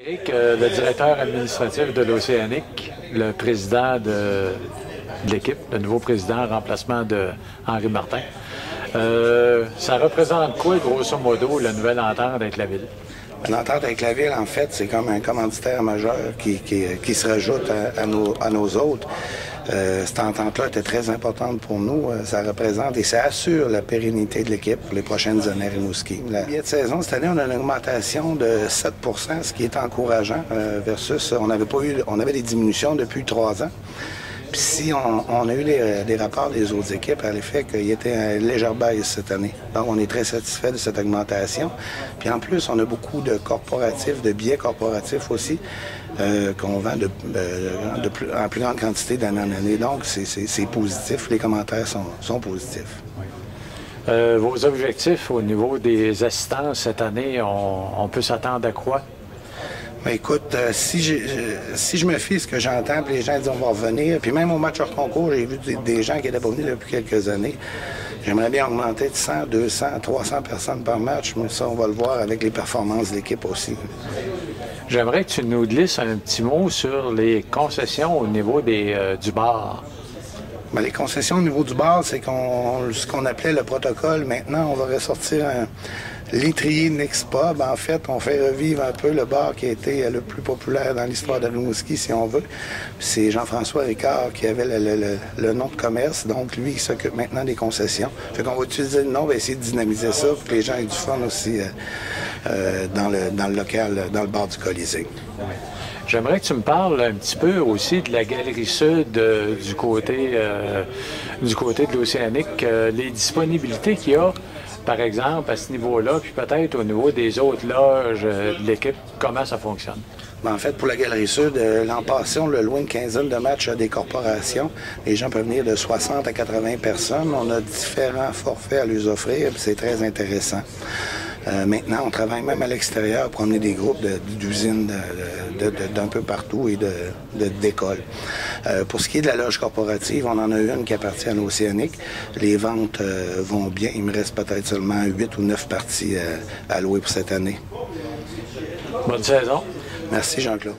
Éric, le directeur administratif de l'Océanique, le président de l'équipe, le nouveau président en remplacement de Henri Martin. Ça représente quoi, grosso modo, la nouvelle entente avec la Ville? L'entente avec la Ville, en fait, c'est comme un commanditaire majeur qui se rajoute à nos autres. Cette entente-là était très importante pour nous. Ça représente et ça assure la pérennité de l'équipe pour les prochaines années à Rimouski. La billet de saison, cette année, on a une augmentation de 7 ce qui est encourageant versus on avait des diminutions depuis 3 ans. Puis si on a eu les rapports des autres équipes à l'effet qu'il y était une légère baisse cette année. Donc, on est très satisfait de cette augmentation. Puis en plus, on a beaucoup de corporatifs, de billets corporatifs aussi, qu'on vend en plus grande quantité d'année en année. Donc, c'est positif. Les commentaires sont positifs. Vos objectifs au niveau des assistances cette année, on peut s'attendre à quoi? Ben écoute, si je me fie à ce que j'entends, puis les gens disent on va revenir, puis même au match hors concours, j'ai vu des gens qui n'étaient pas venus depuis quelques années. J'aimerais bien augmenter de 100, 200, 300 personnes par match, mais ça, on va le voir avec les performances de l'équipe aussi. J'aimerais que tu nous glisses un petit mot sur les concessions au niveau du bar. Bien, les concessions au niveau du bar, c'est ce qu'on appelait le protocole. Maintenant, on va ressortir l'étrier Next Pub. En fait, on fait revivre un peu le bar qui a été le plus populaire dans l'histoire de Rimouski, si on veut. C'est Jean-François Ricard qui avait le nom de commerce. Donc, lui, il s'occupe maintenant des concessions. Fait qu'on va utiliser le nom, on va essayer de dynamiser ça pour que les gens aient du fun aussi dans le local, dans le bar du Colisée. J'aimerais que tu me parles un petit peu aussi de la Galerie Sud du côté de l'Océanique, les disponibilités qu'il y a, par exemple, à ce niveau-là, puis peut-être au niveau des autres loges de l'équipe, comment ça fonctionne? En fait, pour la Galerie Sud, l'an passé, on l'a loué une quinzaine de matchs à des corporations. Les gens peuvent venir de 60 à 80 personnes. On a différents forfaits à leur offrir, puis c'est très intéressant. Maintenant, on travaille même à l'extérieur pour emmener des groupes d'usines d'un peu partout et d'écoles. Pour ce qui est de la loge corporative, on en a une qui appartient à l'Océanique. Les ventes vont bien. Il me reste peut-être seulement 8 ou 9 parties à louer pour cette année. Bonne saison. Merci, Jean-Claude.